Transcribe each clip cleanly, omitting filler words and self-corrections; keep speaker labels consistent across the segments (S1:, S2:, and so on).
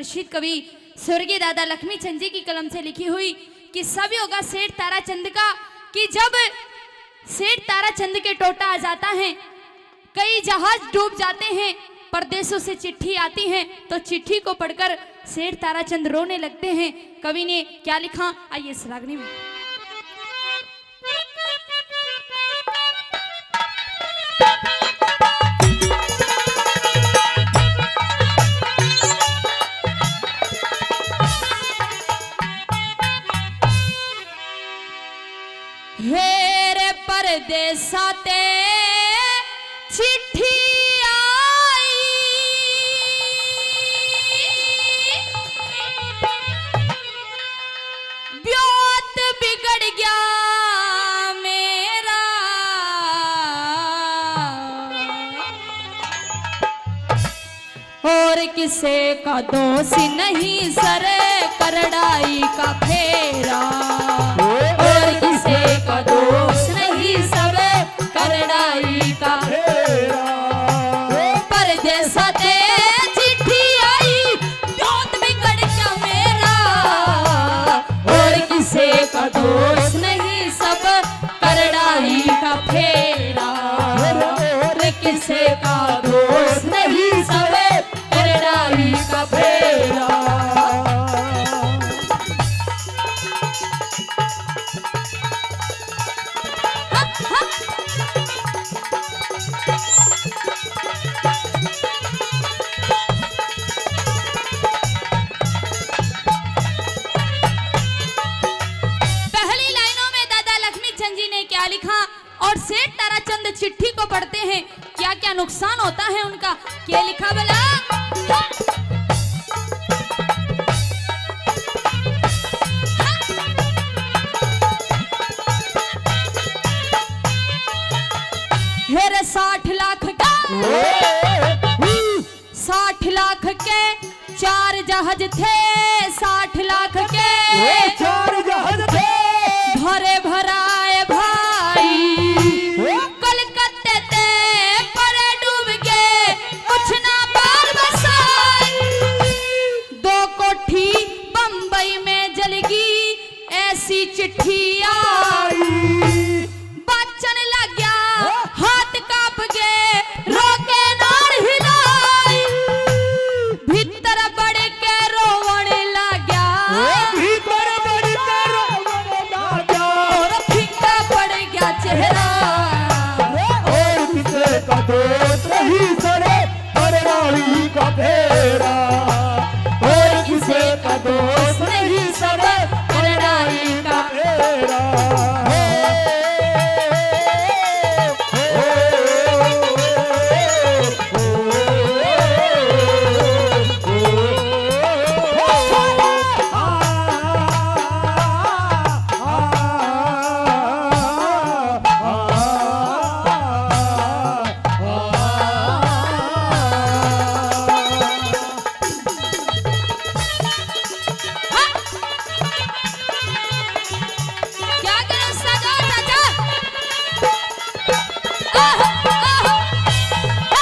S1: प्रसिद्ध कवि स्वर्गीय दादा लक्ष्मीचंद जी की कलम से लिखी हुई कि सब होगा सेठ ताराचंद का, कि जब सेठ ताराचंद के टोटा आ जाता है, कई जहाज डूब जाते हैं, परदेशों से चिट्ठी आती है, तो चिट्ठी को पढ़कर सेठ ताराचंद रोने लगते हैं। कवि ने क्या लिखा, आइए इस रागनी में। हेरे परदेसा ते चिट्ठी आई, ब्योत बिगड़ गया मेरा, और किसे का दोष नहीं सर करड़ाई का फेरा, और किसे का दोष नहीं सब करड़ाई का फेरा। परदेसा ते चिट्ठी आई, ब्योत बिगड़ गया मेरा, और किसे का दोष नहीं सब करड़ाई का फेरा, और किसे का दोष नहीं सब करड़ाई का फेरा। लिखा और सेठ ताराचंद चिट्ठी को पढ़ते हैं, क्या क्या नुकसान होता है उनका, क्या लिखा भला। हेरे 60 लाख का 60 लाख के 4 जहाज थे, 60 लाख के
S2: 4 जहाज थे,
S1: भरे भराए भाई, कलकत्ते ते पर डूब गए, कुछ ना बाल बसाई, 2 कोठी बंबई में जलगी, ऐसी चिट्ठी आई, बचन लग गया हाथ कांप गए, रोके नार हिलाई, भीतर बढ़ के रोवने लग गया,
S2: भीतर बढ़ के रोवने लग गया,
S1: और फीका पड़ गया चेहरा,
S2: और किसे का दोष नहीं सरे करड़ाई का फेरा, और किसे का दोष नहीं सरे करड़ाई का फेरा।
S1: क्या करें सजा चाचा, आह, आह,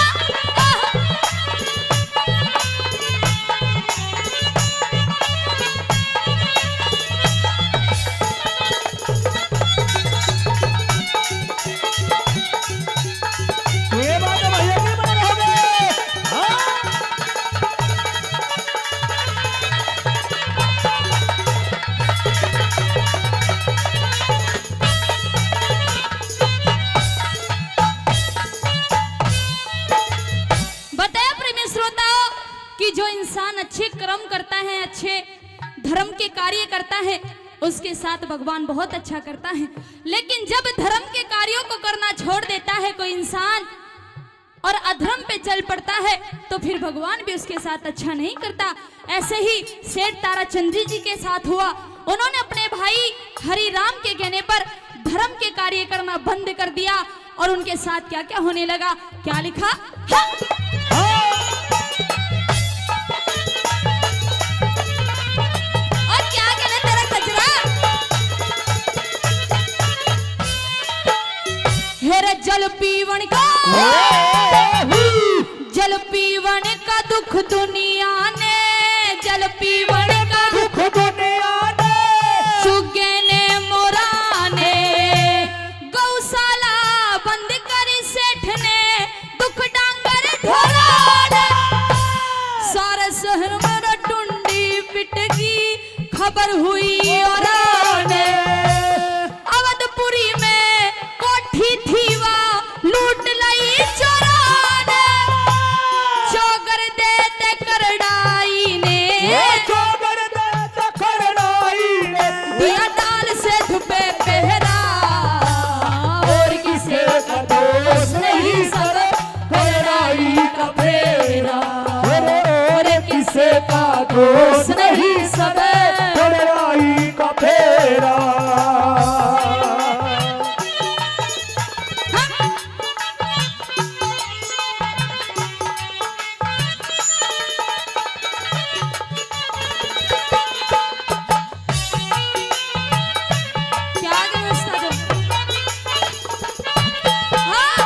S1: आह, आह।
S2: ये बात है भैया की बात हो गई।
S1: बताया प्रेमी श्रोताओं कि जो इंसान अच्छे कर्म करता है, अच्छे धर्म के कार्य करता है, उसके साथ भगवान बहुत अच्छा करता है। लेकिन जब धर्म के कार्यों को करना छोड़ देता है कोई इंसान और अधर्म पे चल पड़ता है, तो फिर भगवान भी उसके साथ अच्छा नहीं करता। ऐसे ही सेठ ताराचंद जी के साथ हुआ। उन्होंने अपने भाई हरि राम के कहने पर धर्म के कार्य करना बंद कर दिया और उनके साथ क्या क्या होने लगा, क्या लिखा। और क्या कहना तेरा कचरा, हेरे जल पीवन का दुख दुनिया ने जल शहर में टुंडी पिटगी खबर हुई और अवधपुरी में कोठी थी वा लूट लाई चोरों ने चौगर देते करड़ाई ने दिया डाल से धुपे पहरा और किसे का दोष नहीं सब करड़ाई का फेरा और किसे का दोष नहीं सब
S2: करड़ाई का फेरा।
S1: क्या व्यवस्था दो हाँ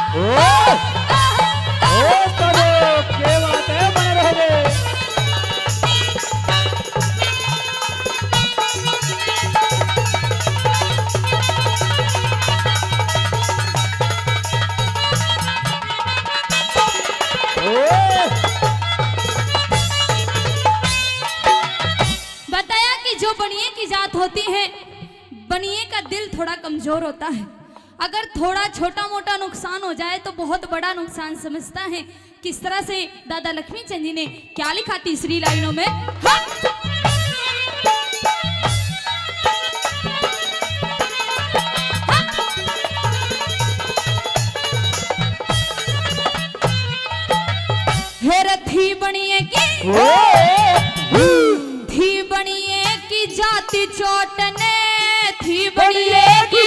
S2: क्या बात है बने रहोगे।
S1: बताया कि जो बनिए की जात होती है बनिए का दिल थोड़ा कमजोर होता है। अगर थोड़ा छोटा मोटा नुकसान हो जाए तो बहुत बड़ा नुकसान समझता है। किस तरह से दादा लक्ष्मीचंद जी ने क्या लिखा तीसरी लाइनों में हाँ? हेर थी बनिए की जाति चोटने थी बनिए की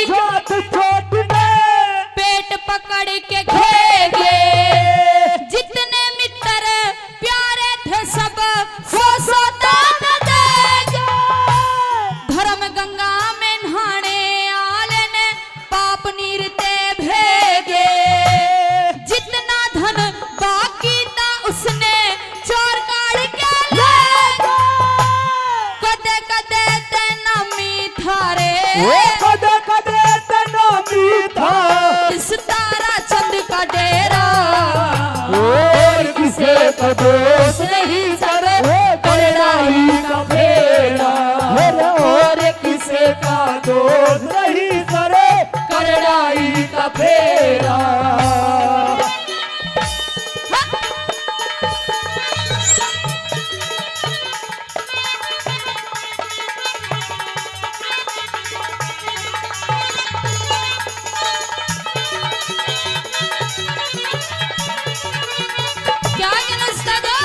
S1: पेट पकड़ के घेगे जितने मित्र प्यारे थे सब सो दान देगे धर्म गंगा में नहाने आले ने पाप नीरते भेगे जितना धन बाकी था उसने चोर काढ़ के ले कदे कदे तेना मीठारे इस तारा चंद का डेरा
S2: और किसे का दोष नहीं सर करड़ाई का फेरा। और किसे का दोष नहीं सर करड़ाई का फेरा।
S1: क्या व्यवस्था दो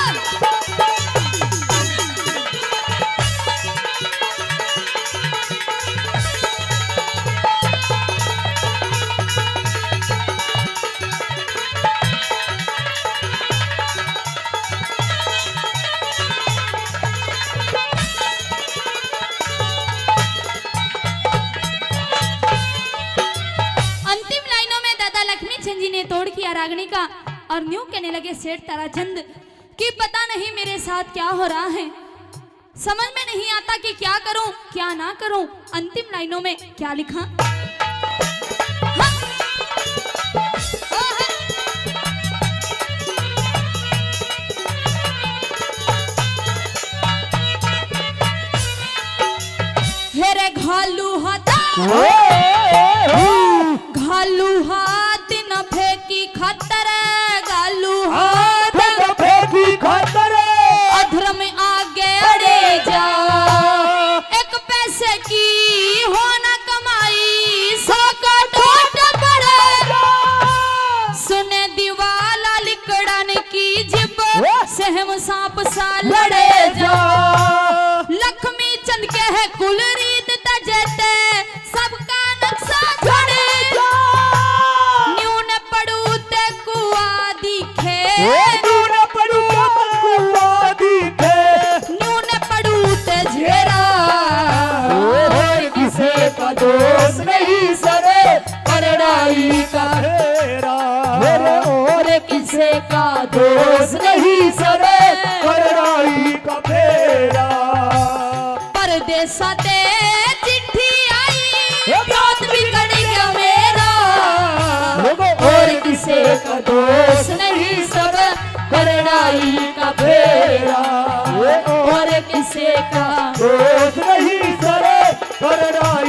S1: अंतिम लाइनों में दादा लक्ष्मीचंद जी ने तोड़ किया रागनी का और न्यू कहने लगे सेठ ताराचंद कि पता नहीं मेरे साथ क्या हो रहा है समझ में नहीं आता कि क्या करूं क्या ना करूं। अंतिम लाइनों में क्या लिखा हाँ? हेरे घालू हाथा घालू हाथ न फेंकी खतर गालू हाथ अधर्म आगे अड़े जा एक पैसे की हो न कमाई सौ का टोट पड़े सुने दीवाला लिकड़न की जिब सहम सांप सा लड़े जा लक्ष्मी चंद के है कुल रीत तजते सबका नक्शा छोड़े न्यू न पड़ू ते कुआ दिखे न्यू न पड़ू ते झेरा
S2: और किसे का दोष नहीं सर करड़ाई का फेरा। और किसे का दोष नहीं सर करड़ाई का फेरा।
S1: परदेसा ते चिट्ठी आई बहुत बिगड़ गया मेरा
S2: और किसे का दोष नहीं सब करड़ाई का फेरा।
S1: से का
S2: दोष नहीं सरे करना